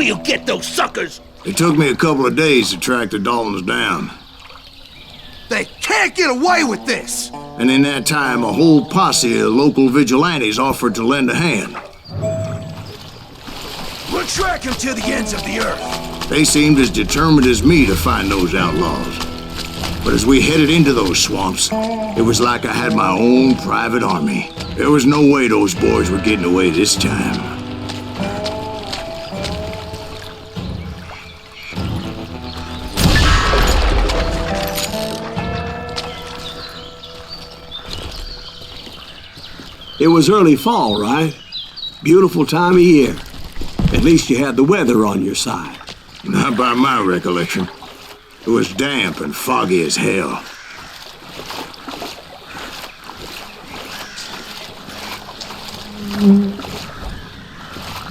We'll get those suckers! It took me a couple of days to track the Daltons down. They can't get away with this! And in that time, a whole posse of local vigilantes offered to lend a hand. We'll track them to the ends of the earth. They seemed as determined as me to find those outlaws. But as we headed into those swamps, it was like I had my own private army. There was no way those boys were getting away this time. It was early fall, right? Beautiful time of year. At least you had the weather on your side. Not by my recollection. It was damp and foggy as hell.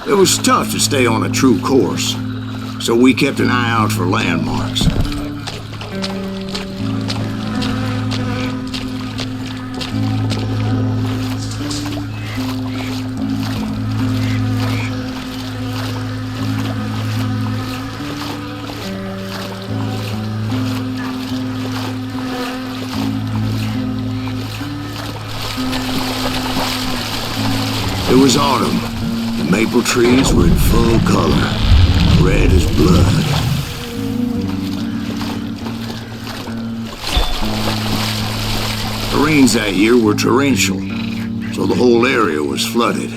It was tough to stay on a true course, so we kept an eye out for landmarks. It was autumn. The maple trees were in full color, red as blood. The rains that year were torrential, so the whole area was flooded.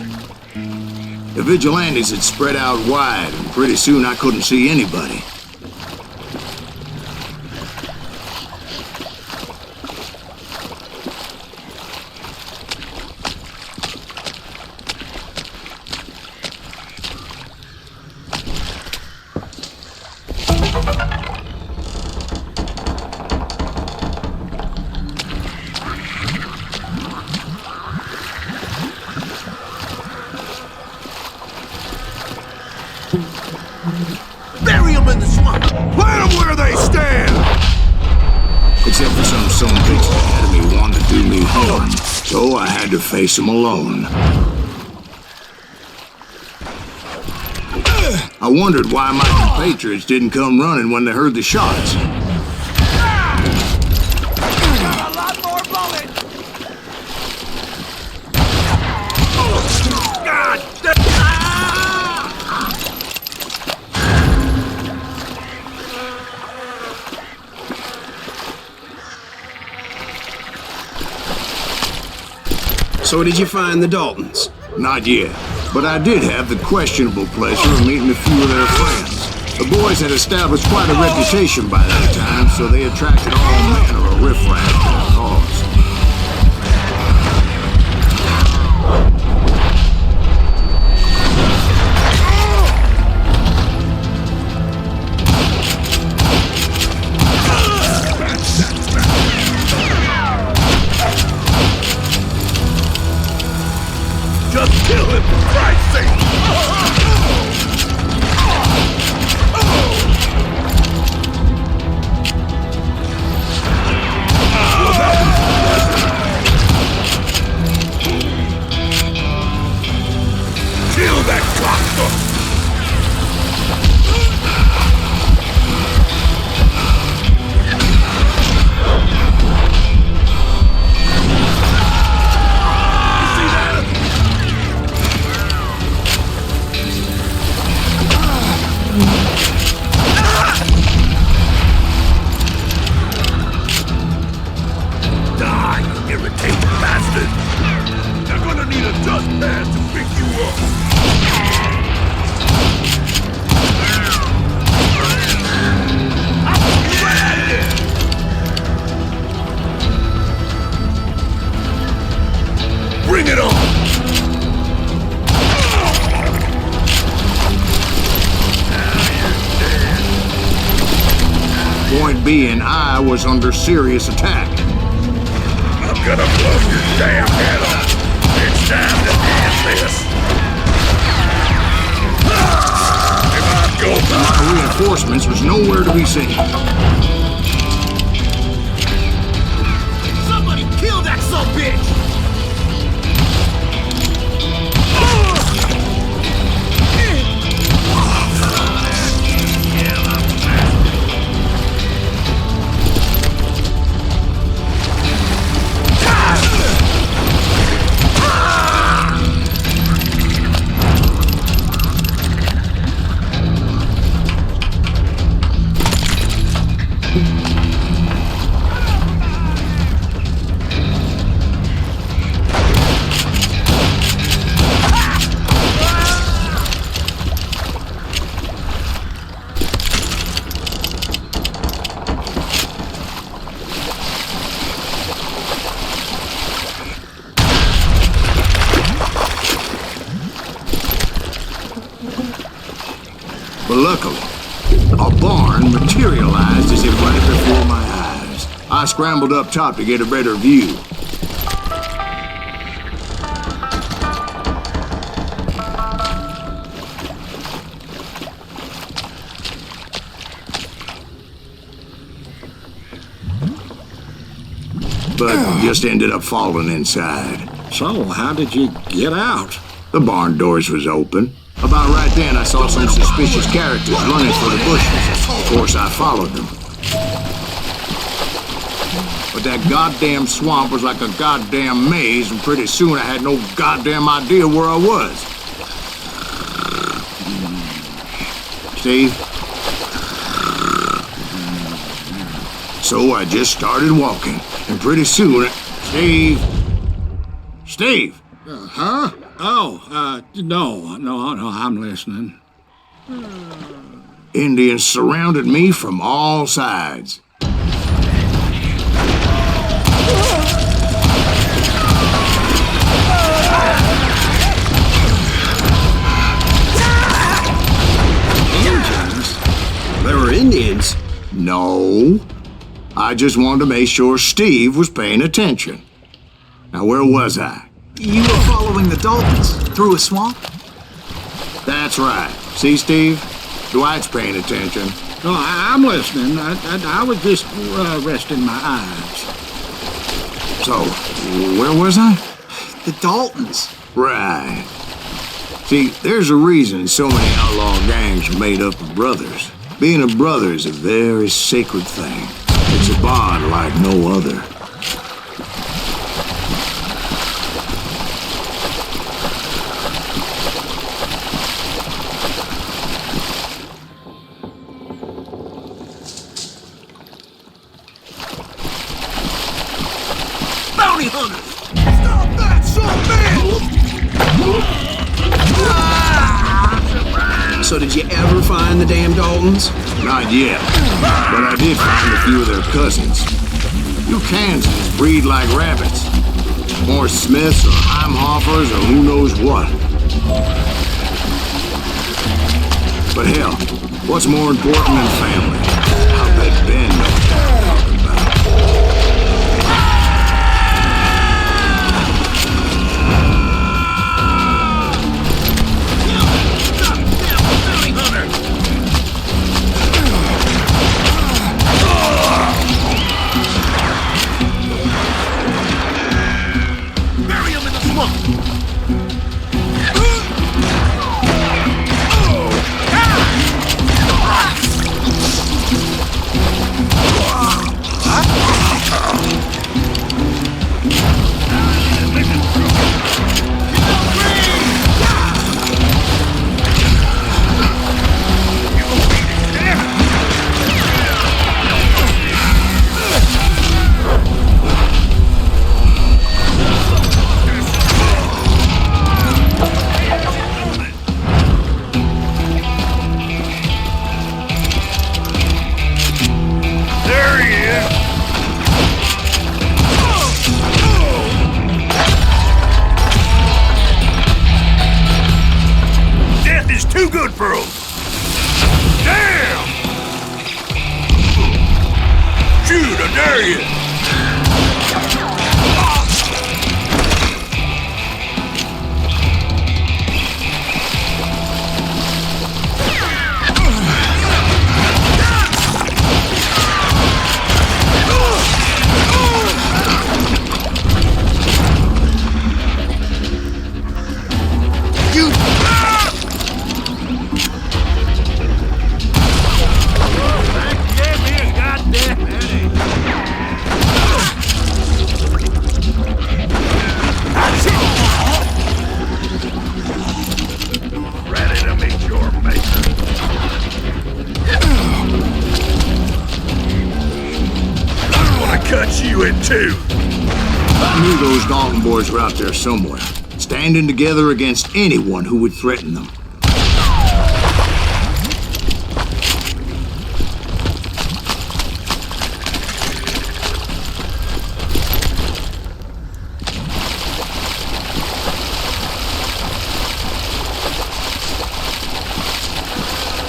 The vigilantes had spread out wide, and pretty soon I couldn't see anybody. Bury them in the swamp! Plant them where they stand! Except for some son-of-bitch that had me wanting to do me harm, so I had to face them alone. I wondered why my compatriots didn't come running when they heard the shots. A lot more bullets! God! So did you find the Daltons? Not yet, but I did have the questionable pleasure of meeting a few of their friends. The boys had established quite a reputation by that time, so they attracted all manner of riffraff to their cause. Just kill him, for Christ's sake! Kill that cocksucker! Bring it on! Point being, I was under serious attack. I'm gonna blow your damn head off! It's time to end this! If I go back... My reinforcements was nowhere to be seen. Somebody kill that subbitch! But luckily, a barn materialized as if right before my eyes. I scrambled up top to get a better view. But just ended up falling inside. So, how did you get out? The barn doors was open. About right then, I saw some suspicious characters running for the bushes. Of course, I followed them. But that goddamn swamp was like a goddamn maze, and pretty soon I had no goddamn idea where I was. Steve? So I just started walking, and pretty soon, Steve! Huh? Oh, no, I'm listening. Indians surrounded me from all sides. Indians? There were Indians? No. I just wanted to make sure Steve was paying attention. Now, where was I? You were following the Daltons through a swamp? That's right. See, Steve? Dwight's paying attention. No, I'm listening. I was just resting my eyes. So, where was I? The Daltons. Right. See, there's a reason so many outlaw gangs are made up of brothers. Being a brother is a very sacred thing. It's a bond like no other. Bounty hunters! Stop that, son, man! So did you ever find the damn Daltons? Not yet, but I did find a few of their cousins. You Kansans breed like rabbits. More Smiths or Heimhoffers or who knows what. But hell, what's more important than family? I bet Ben knows what I'm talking about. Too good for him! Damn! Shoot, I dare you! Cut you in two. I knew those Dalton boys were out there somewhere, standing together against anyone who would threaten them.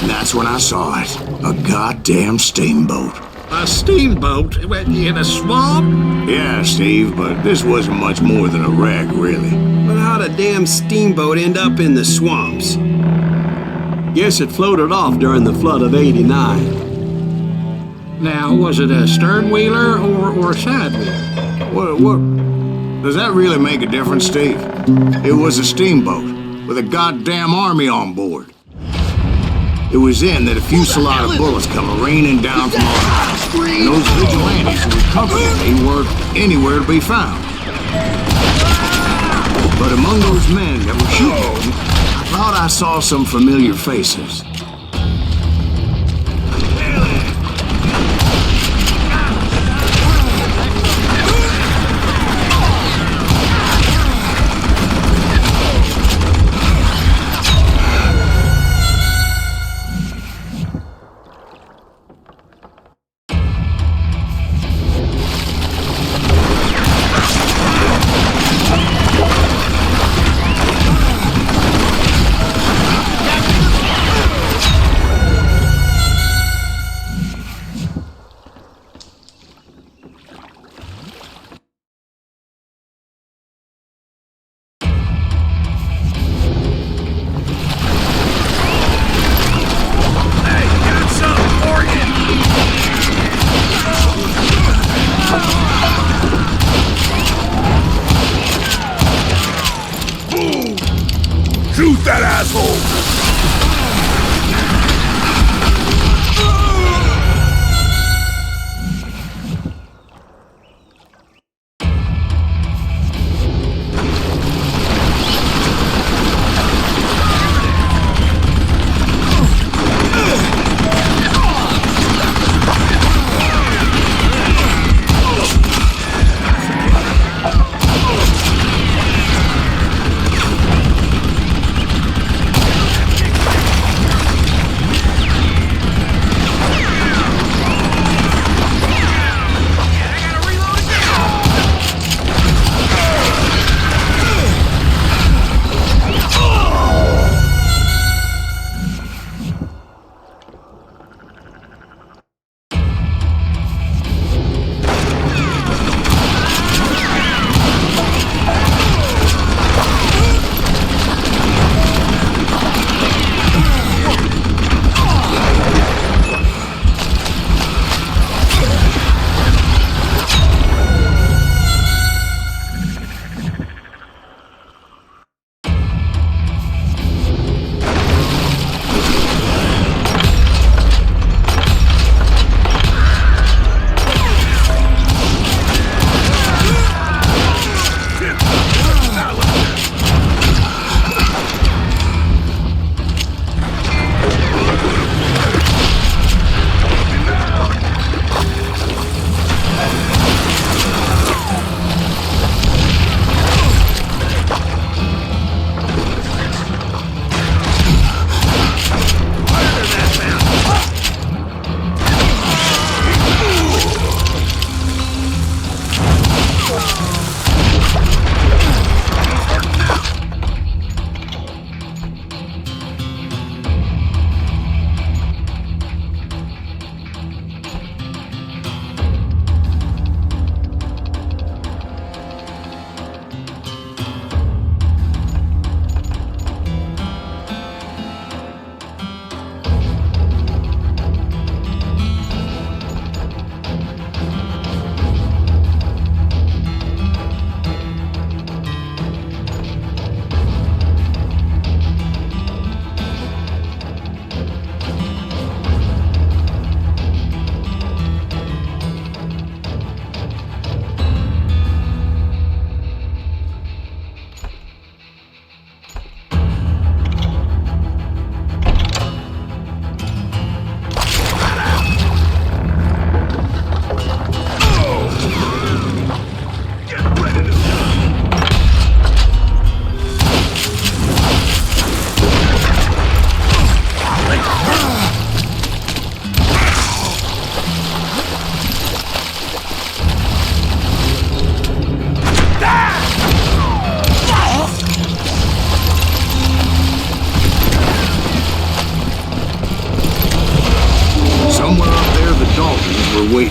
And that's when I saw it. A goddamn steamboat. A steamboat in a swamp? Yeah, Steve, but this wasn't much more than a wreck, really. But how'd a damn steamboat end up in the swamps? Guess it floated off during the flood of '89. Now, was it a stern-wheeler or a side-wheeler? What? Does that really make a difference, Steve? It was a steamboat with a goddamn army on board. It was then that a fusillade of bullets come raining down from on high. And those vigilantes who accompanied me weren't anywhere to be found. But among those men that were shooting me, I thought I saw some familiar faces. Shoot that asshole!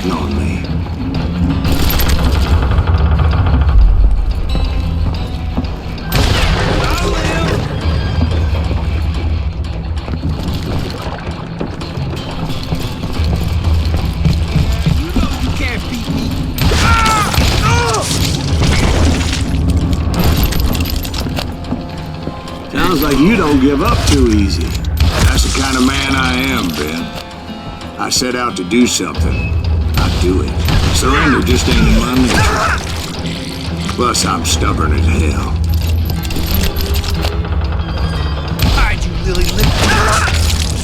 waiting on me. Sounds like you don't give up too easy. That's the kind of man I am, Ben. I set out to do something. I do it. Surrender just ain't in my nature. Plus, I'm stubborn as hell. Hide, you lily-lipped.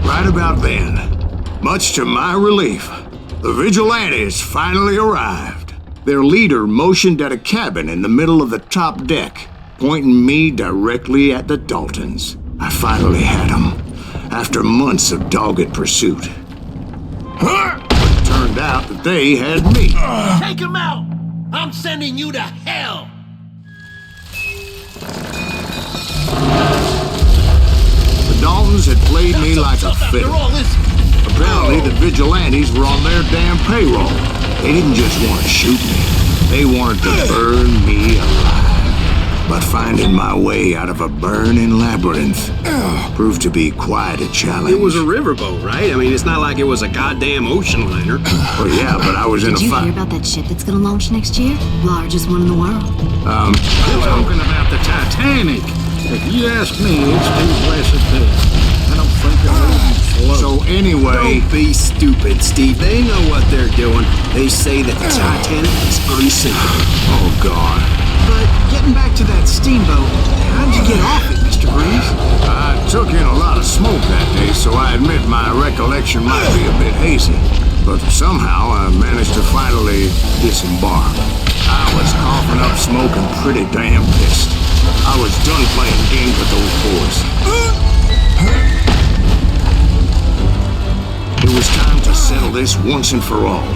Right about then, much to my relief, the vigilantes finally arrived. Their leader motioned at a cabin in the middle of the top deck, pointing me directly at the Daltons. I finally had them, after months of dogged pursuit. But it turned out that they had me. Take him out! I'm sending you to hell! The Daltons had played me like a fiddle. Apparently, the vigilantes were on their damn payroll. They didn't just want to shoot me. They wanted to burn me alive. But finding my way out of a burning labyrinth proved to be quite a challenge. It was a riverboat, right? I mean, it's not like it was a goddamn ocean liner. Well, yeah, but I was in a Did you fight. hear about that ship that's gonna launch next year? Largest one in the world. You're talking about the Titanic. If you ask me, it's too blessed big. I don't think it will float. So anyway, Don't be stupid, Steve. They know what they're doing. They say that the Titanic is unsinkable. oh God. But getting back to that steamboat, how'd you get off it, Mr. Breeze? I took in a lot of smoke that day, so I admit my recollection might be a bit hazy. But somehow I managed to finally disembark. I was coughing up smoke and pretty damn pissed. I was done playing games with those boys. It was time to settle this once and for all.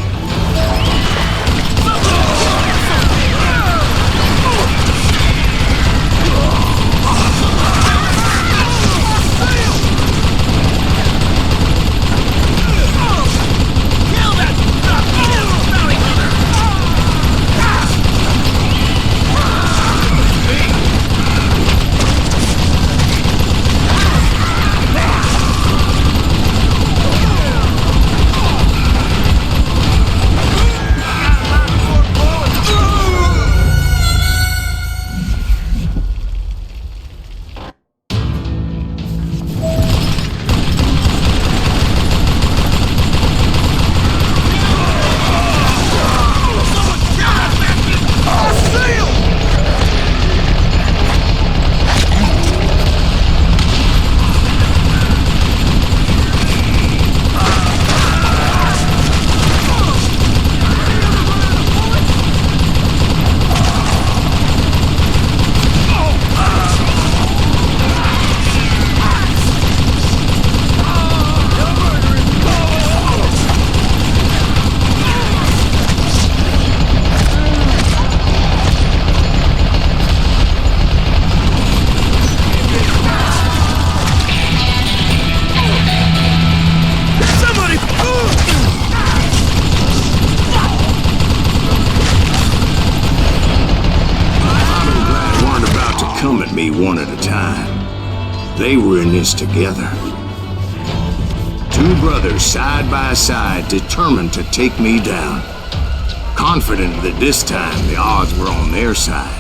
me one at a time. They were in this together. Two brothers side by side, determined to take me down. Confident that this time the odds were on their side.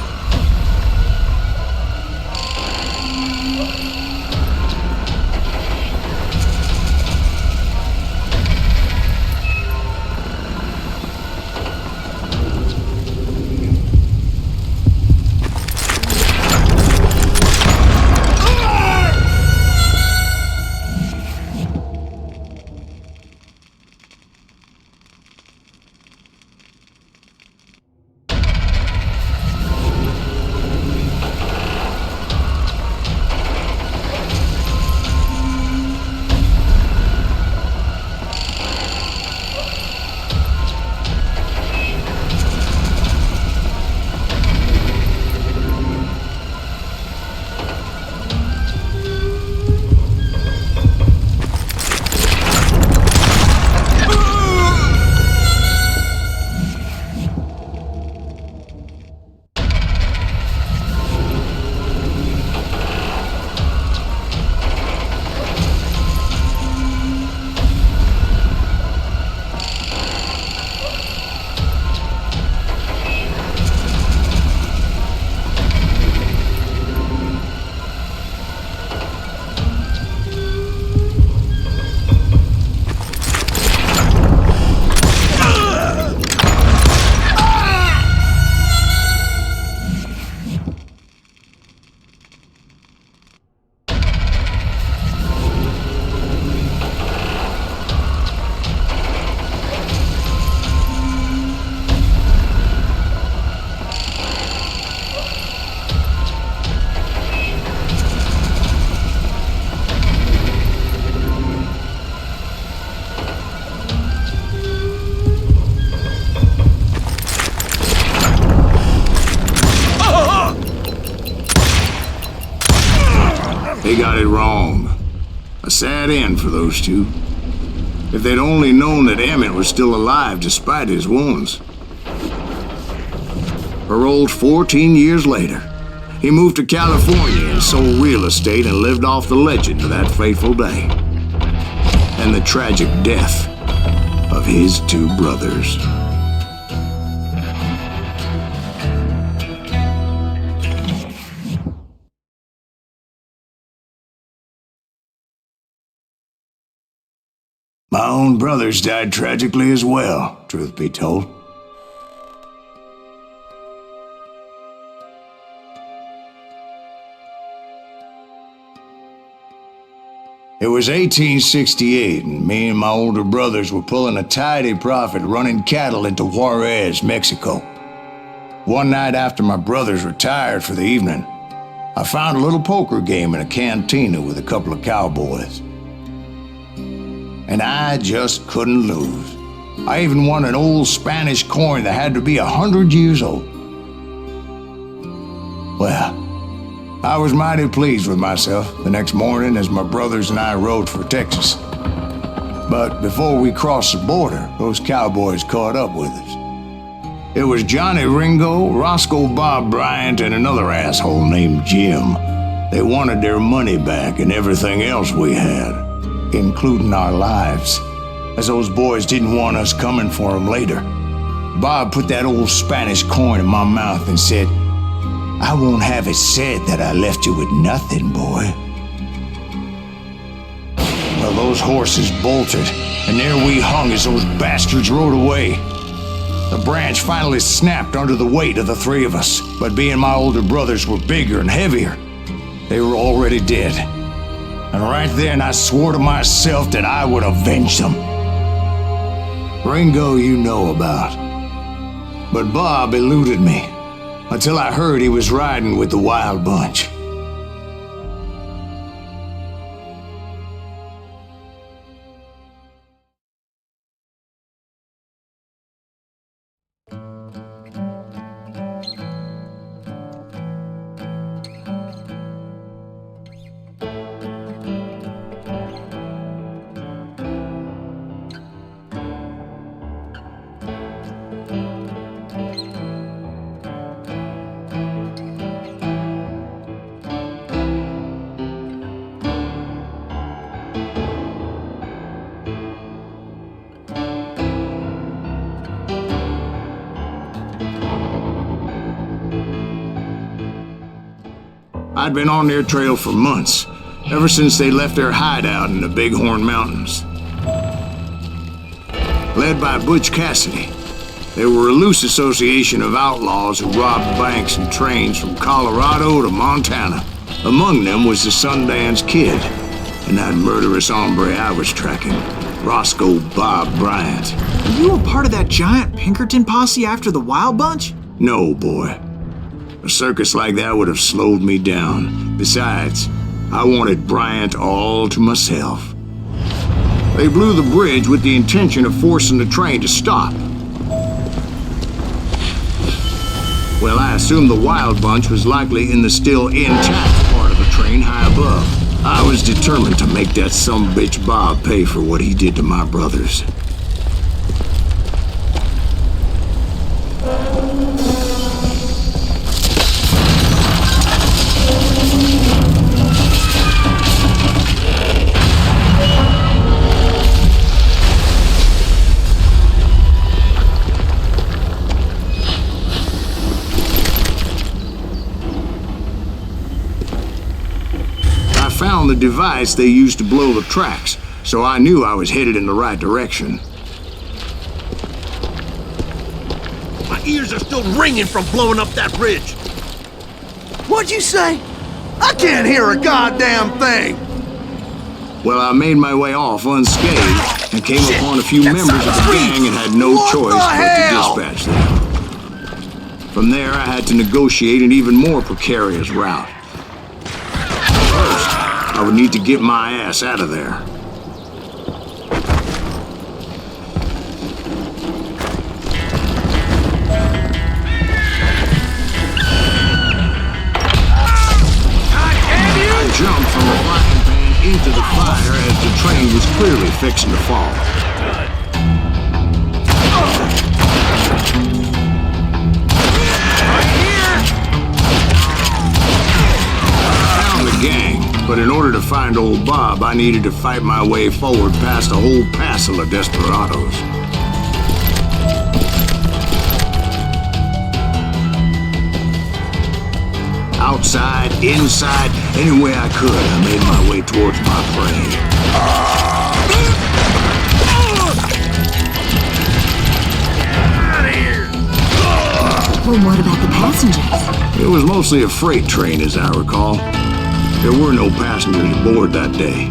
They got it wrong. A sad end for those two. If they'd only known that Emmett was still alive despite his wounds. Paroled 14 years later, he moved to California and sold real estate and lived off the legend of that fateful day. And the tragic death of his two brothers. My own brothers died tragically as well, truth be told. It was 1868, and me and my older brothers were pulling a tidy profit running cattle into Juarez, Mexico. One night after my brothers retired for the evening, I found a little poker game in a cantina with a couple of cowboys. And I just couldn't lose. I even won an old Spanish coin that had to be 100 years old. Well, I was mighty pleased with myself the next morning as my brothers and I rode for Texas. But before we crossed the border, those cowboys caught up with us. It was Johnny Ringo, Roscoe Bob Bryant, and another asshole named Jim. They wanted their money back and everything else we had, including our lives, as those boys didn't want us coming for them later. Bob put that old Spanish coin in my mouth and said, "I won't have it said that I left you with nothing, boy." Well, those horses bolted, and there we hung as those bastards rode away. The branch finally snapped under the weight of the three of us, but being my older brothers were bigger and heavier, they were already dead. And right then I swore to myself that I would avenge them. Ringo you know about. But Bob eluded me until I heard he was riding with the Wild Bunch. I'd been on their trail for months, ever since they left their hideout in the Bighorn Mountains. Led by Butch Cassidy, they were a loose association of outlaws who robbed banks and trains from Colorado to Montana. Among them was the Sundance Kid and that murderous hombre I was tracking, Roscoe Bob Bryant. Were you a part of that giant Pinkerton posse after the Wild Bunch? No, boy. A circus like that would have slowed me down. Besides, I wanted Bryant all to myself. They blew the bridge with the intention of forcing the train to stop. Well, I assumed the Wild Bunch was likely in the still intact part of the train high above. I was determined to make that sumbitch Bob pay for what he did to my brothers. Found the device they used to blow the tracks, so I knew I was headed in the right direction. My ears are still ringing from blowing up that bridge. What'd you say? I can't hear a goddamn thing! Well, I made my way off unscathed and came upon a few members of the gang and had no choice but to dispatch them. From there, I had to negotiate an even more precarious route. I would need to get my ass out of there. I jumped from the frying pan into the fire as the train was clearly fixing to fall. I found the gang. But in order to find old Bob, I needed to fight my way forward past a whole passel of desperados. Outside, inside, any way I could, I made my way towards my prey. Well, what about the passengers? It was mostly a freight train, as I recall. There were no passengers aboard that day.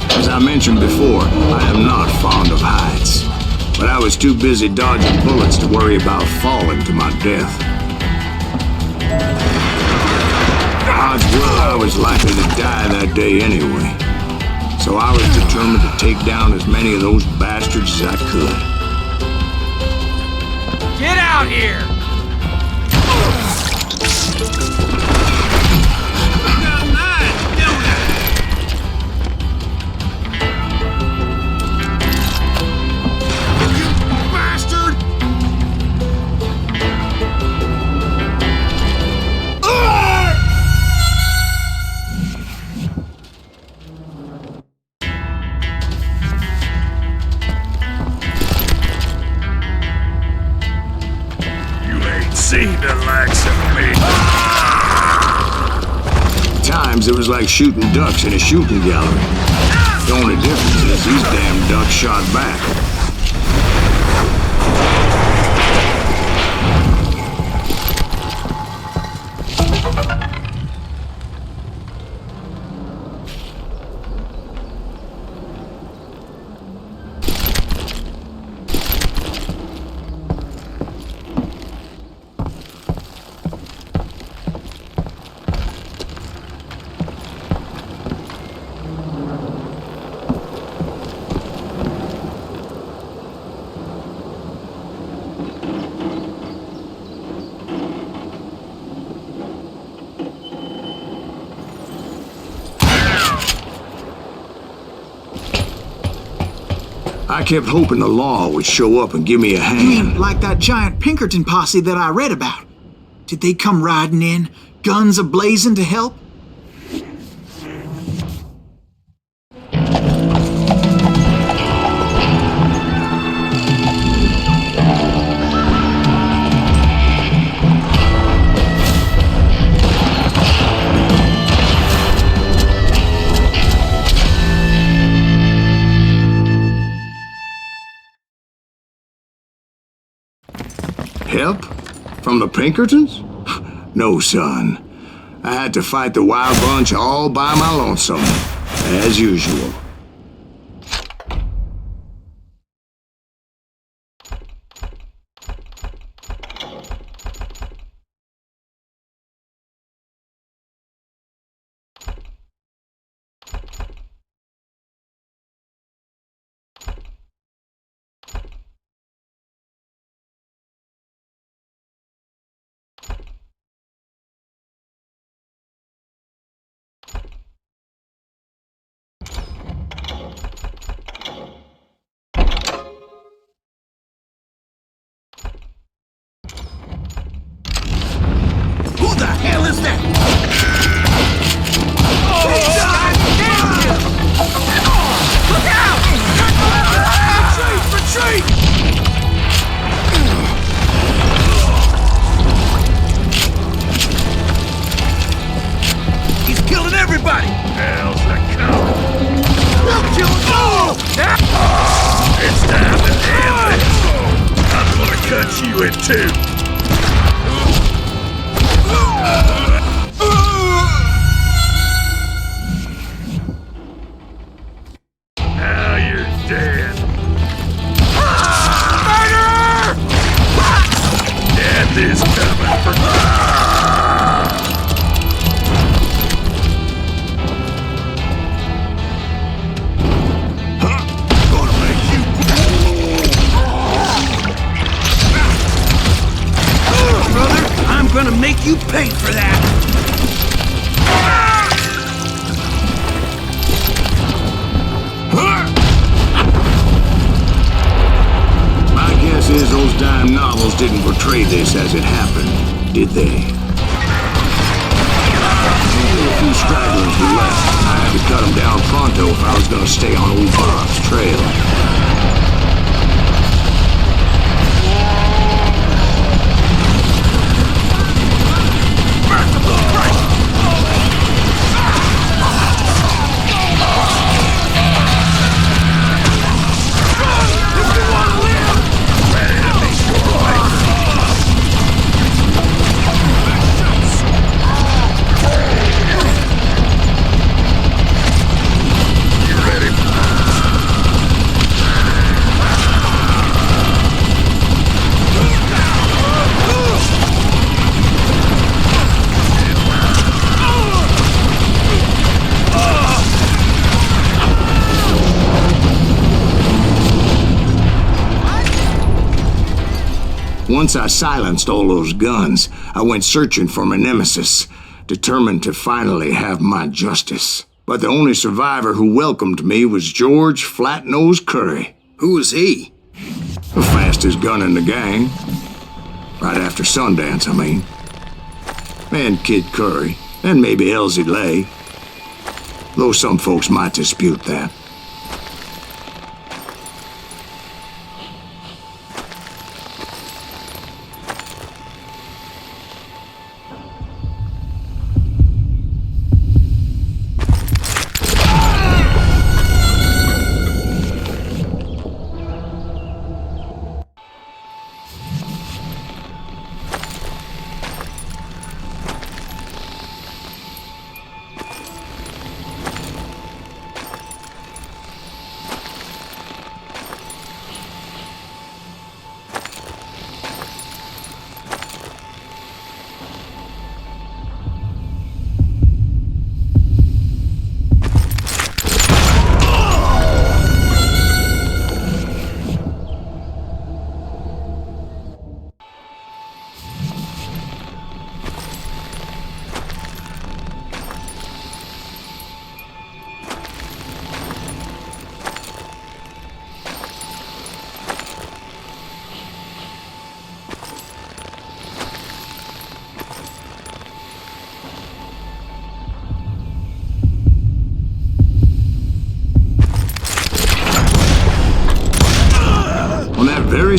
As I mentioned before, I am not fond of heights, but I was too busy dodging bullets to worry about falling to my death. Odds were I was likely to die that day anyway, so I was determined to take down as many of those bastards as I could. Get out here! Seen the likes of me. At times, it was like shooting ducks in a shooting gallery. The only difference is these damn ducks shot back. I kept hoping the law would show up and give me a You mean hand. like that giant Pinkerton posse that I read about? Did they come riding in, guns a-blazing to help? Help? From the Pinkertons? No, son. I had to fight the wild bunch all by my lonesome, as usual. Who the hell is that? Look out! Retreat! He's killing everybody! Hell's a coward. We'll kill him all! It's time to end this. I'm gonna cut you in two. Now you're dead. Murderer! Death is coming for Gonna make you. Brother, I'm gonna make you pay for that! My guess is those dime novels didn't portray this as it happened, did they? Only a few stragglers were left. I had to cut them down pronto if I was gonna stay on old Bob's trail. Once I silenced all those guns, I went searching for my nemesis, determined to finally have my justice. But the only survivor who welcomed me was George Flat-Nosed Curry. Who was he? The fastest gun in the gang. Right after Sundance, I mean. And Kid Curry, and maybe Elsie Lay. Though some folks might dispute that.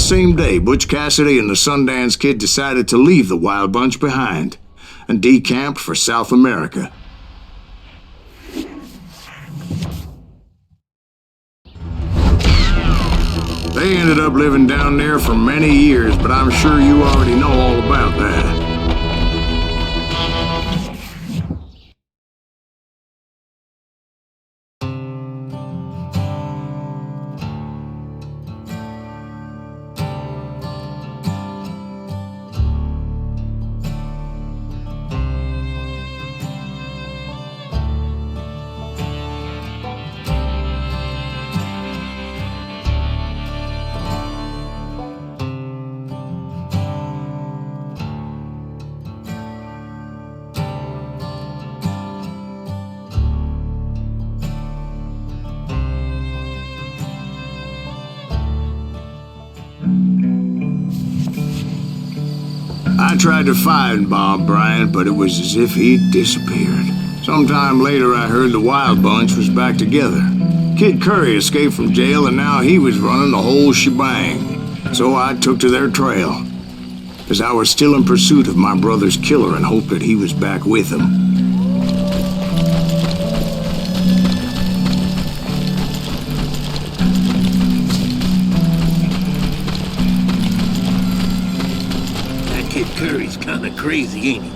same day, Butch Cassidy and the Sundance Kid decided to leave the Wild Bunch behind and decamped for South America. They ended up living down there for many years, but I'm sure you already know all about that. I tried to find Bob Bryant, but it was as if he'd disappeared. Sometime later, I heard the Wild Bunch was back together. Kid Curry escaped from jail, and now he was running the whole shebang. So I took to their trail, as I was still in pursuit of my brother's killer and hoped that he was back with him. Curry's kinda crazy, ain't he?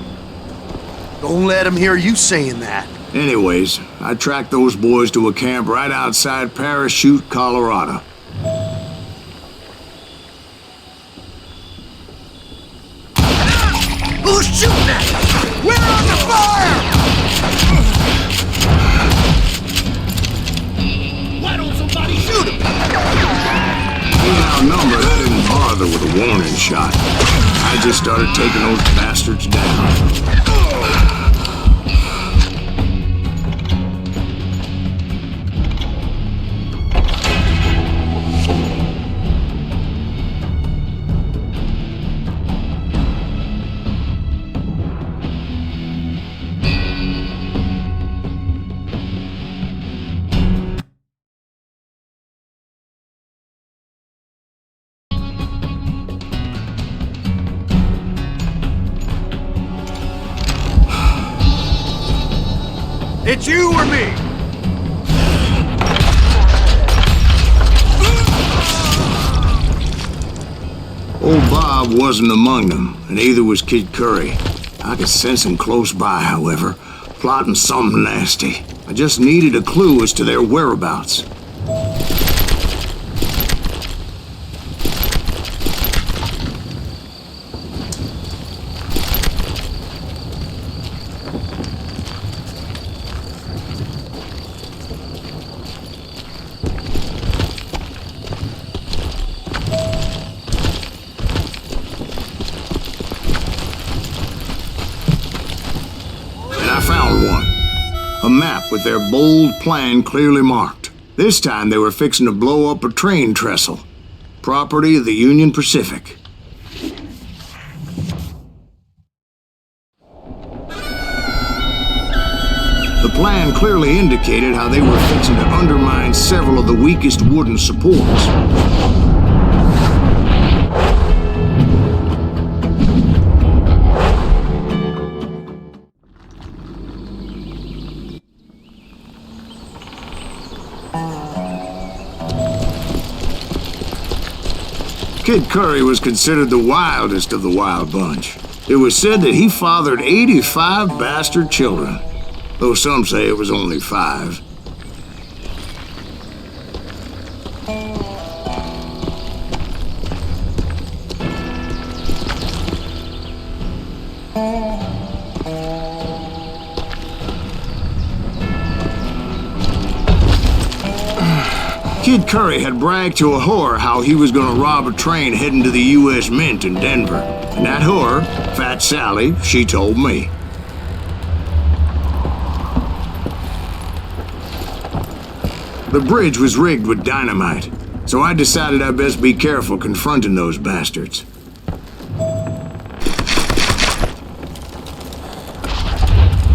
Don't let him hear you saying that. Anyways, I tracked those boys to a camp right outside Parachute, Colorado. Who's shooting at us? We're under fire! Why don't somebody shoot him? Being outnumbered, I didn't bother with a warning shot. I just started taking those bastards down. It's you or me! Old Bob wasn't among them, and neither was Kid Curry. I could sense him close by, however, plotting something nasty. I just needed a clue as to their whereabouts. A map with their bold plan clearly marked. This time they were fixing to blow up a train trestle. Property of the Union Pacific. The plan clearly indicated how they were fixing to undermine several of the weakest wooden supports. Kid Curry was considered the wildest of the Wild Bunch. It was said that he fathered 85 bastard children, though some say it was only 5. Kid Curry had bragged to a whore how he was going to rob a train heading to the U.S. Mint in Denver. And that whore, Fat Sally, she told me. The bridge was rigged with dynamite, so I decided I'd best be careful confronting those bastards.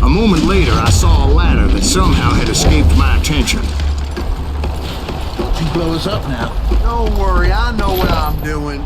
A moment later, I saw a ladder that somehow had escaped my attention. You blow us up now. Don't worry, I know what I'm doing.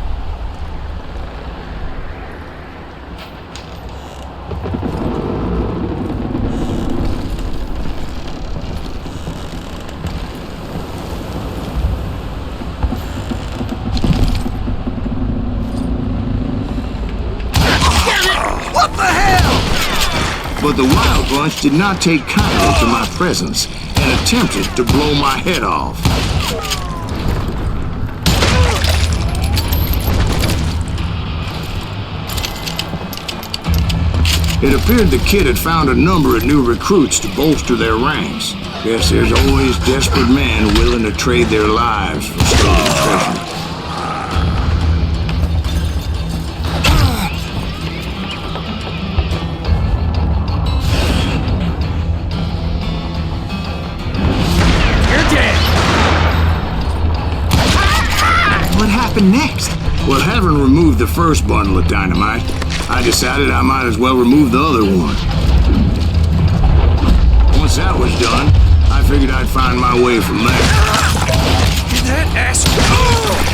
What the hell? But the Wild Bunch did not take kindly to my presence and attempted to blow my head off. It appeared the kid had found a number of new recruits to bolster their ranks. Guess there's always desperate men willing to trade their lives for stolen treasure. What happened next? Well, having removed the first bundle of dynamite, I decided I might as well remove the other one. Once that was done, I figured I'd find my way from there. That asshole!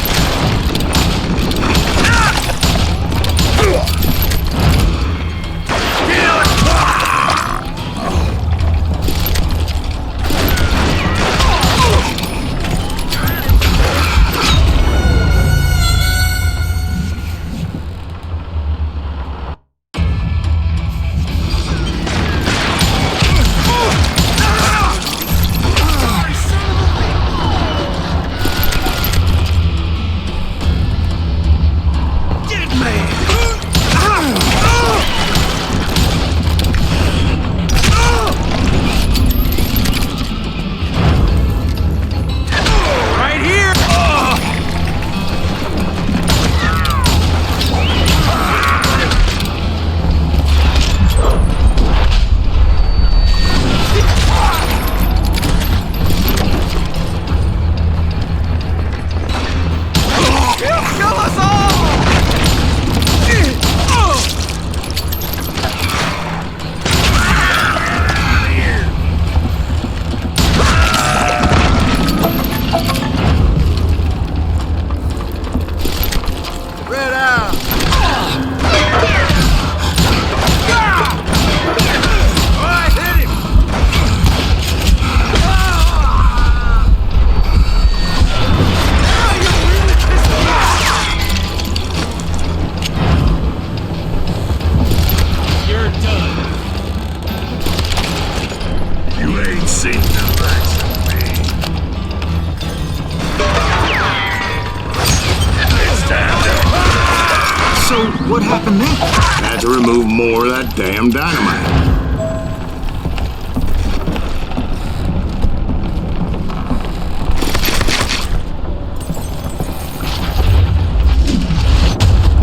What happened then? Had to remove more of that damn dynamite.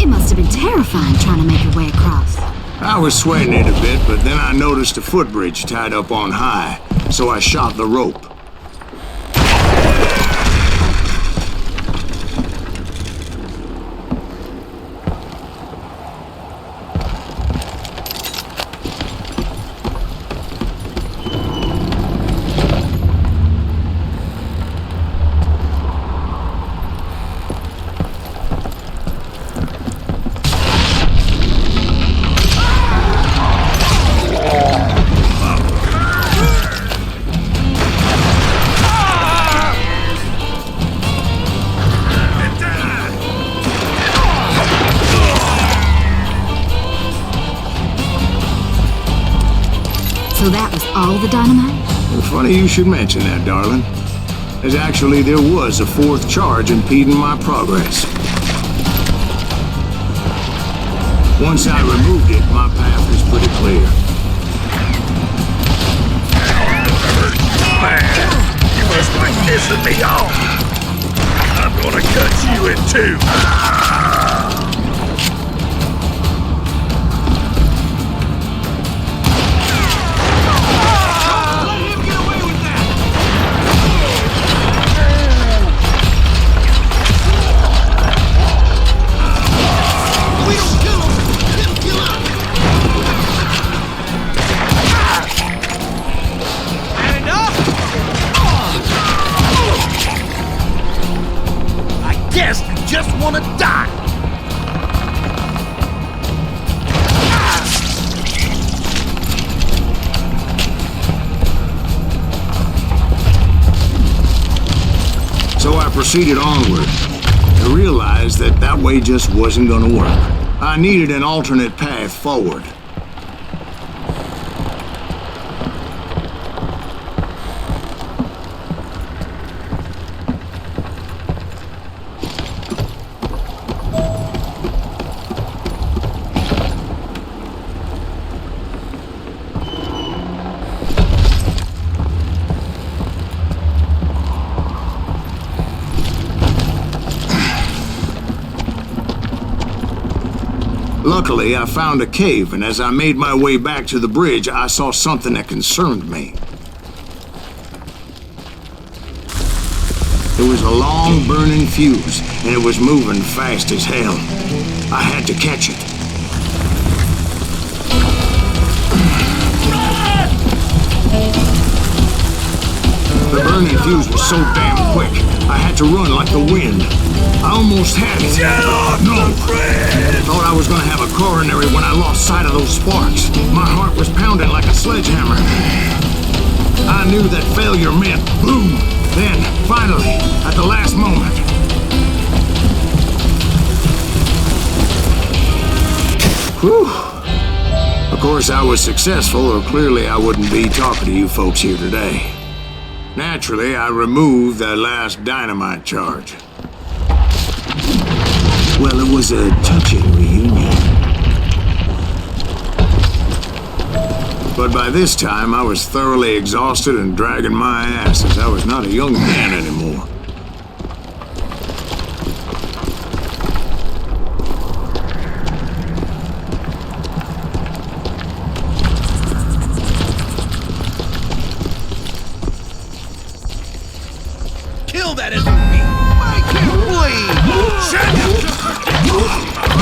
It must have been terrifying trying to make your way across. I was sweating it a bit, but then I noticed a footbridge tied up on high, so I shot the rope. So that was all the dynamite? Well, funny you should mention that, darling. As actually there was a fourth charge impeding my progress. Once I removed it, my path was pretty clear. Man, you must like pissing me off. I'm gonna cut you in two. proceeded onward. I realized that that way just wasn't gonna work. I needed an alternate path forward. Luckily, I found a cave, and as I made my way back to the bridge, I saw something that concerned me. It was a long burning fuse, and it was moving fast as hell. I had to catch it. The burning fuse was so damn quick, I had to run like the wind. I almost had it. No! I thought I was gonna have a coronary when I lost sight of those sparks. My heart was pounding like a sledgehammer. I knew that failure meant boom. Then, finally, at the last moment. Whew. Of course, I was successful, or clearly I wouldn't be talking to you folks here today. Naturally, I removed that last dynamite charge. Well, it was a touching reunion. But by this time, I was thoroughly exhausted and dragging my ass as I was not a young man anymore. Kill that SUV! Make him bleed!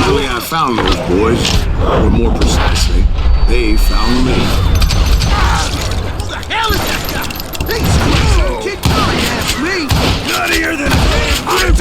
Finally, I found those boys. Or more precisely, they found me. Who the hell is that guy? He's crazy. Kid Curry asked me. Nuttier than a damn Curry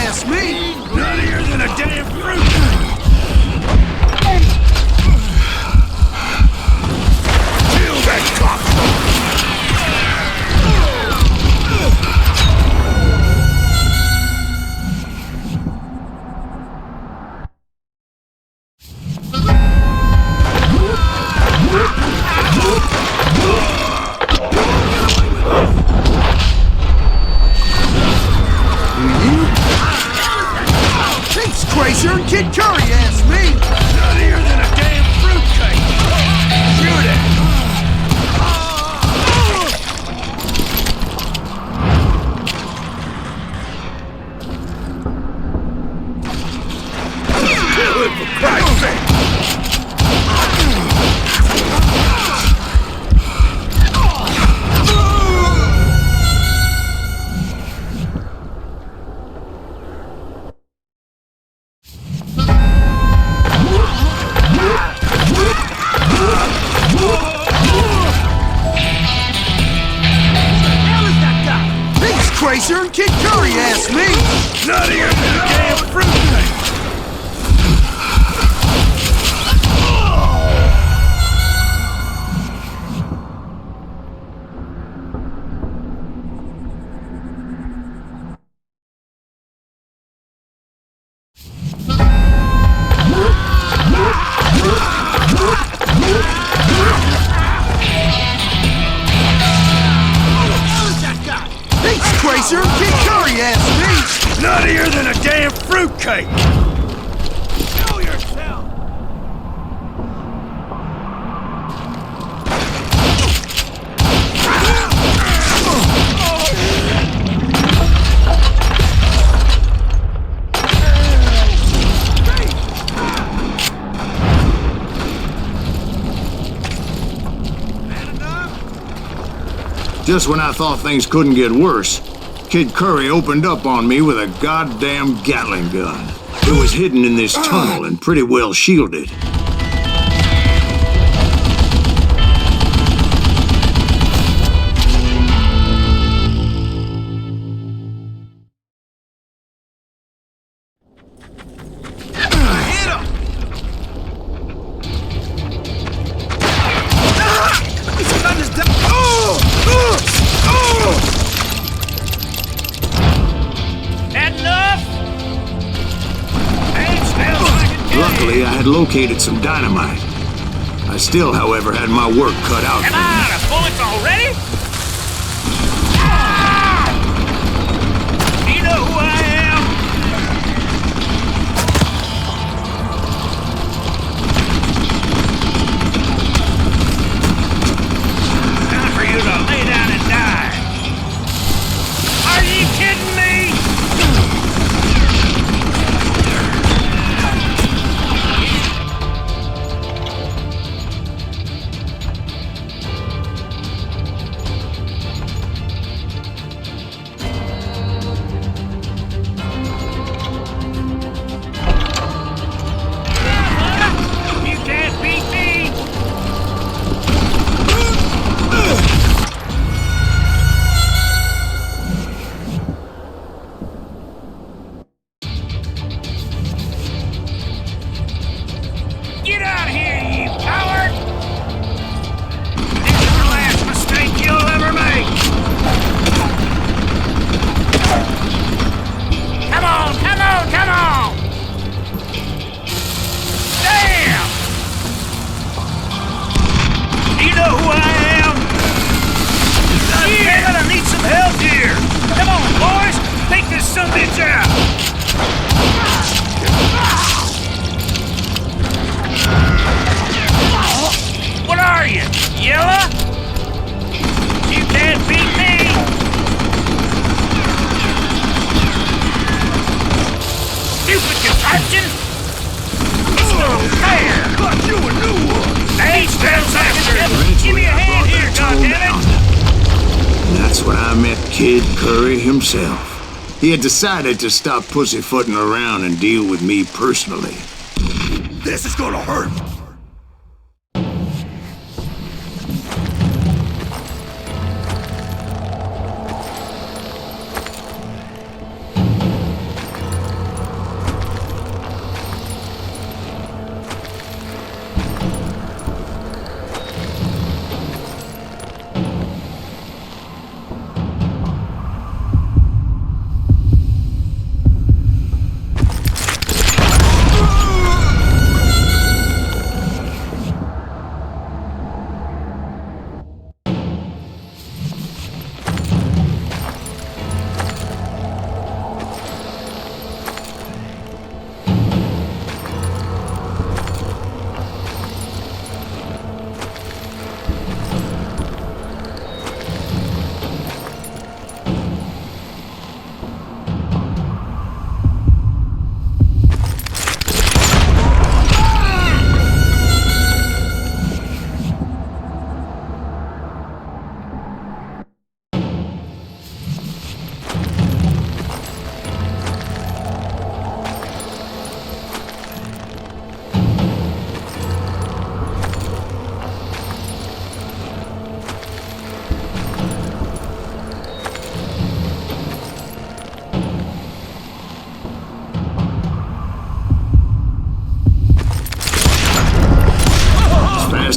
asked me. Nuttier than a damn fruit. Kill that cocksucker. He's crazier than Kid Curry asked me. Nuttier than a damn fruitcake. Shoot it. Kill it for Christ's sake. He's crazier than Kid Curry asked me. Nuttier than a damn fruitcake. He's crazier than Kid Curry asked me. Nuttier than a damn fruitcake. Show yourself. Just when I thought things couldn't get worse, Kid Curry opened up on me with a goddamn Gatling gun. It was hidden in this tunnel and pretty well shielded. Luckily, I had located some dynamite. I still, however, had my work cut out. Am I out of bullets already? Do you know who I am? Time for you to lay down and die. Are you kidding me? You can't beat me! Get out of here, you coward! This is the last mistake you'll ever make! Come on, come on, come on! Damn! Do you know who I am? You're gonna need some help here! Come on, boys! Take this sumbitch out! What are you, yellow? You can't beat me! Stupid contraption! It's not fair! Got you a new one! Hey, give me a hand here, goddammit! That's when I met Kid Curry himself. He had decided to stop pussyfooting around and deal with me personally. This is gonna hurt!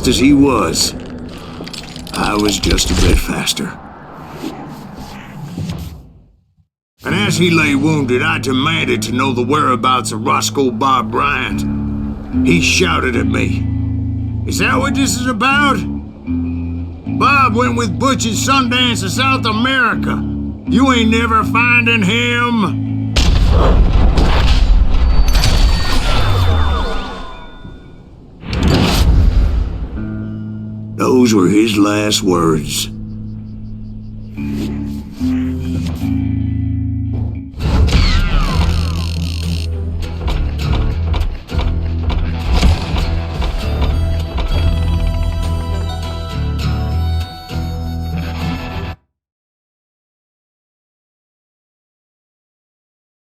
As he was, I was just a bit faster. And as he lay wounded, I demanded to know the whereabouts of Roscoe Bob Bryant. He shouted at me, "Is that what this is about? Bob went with Butch at Sundance to South America. You ain't never finding him." Those were his last words.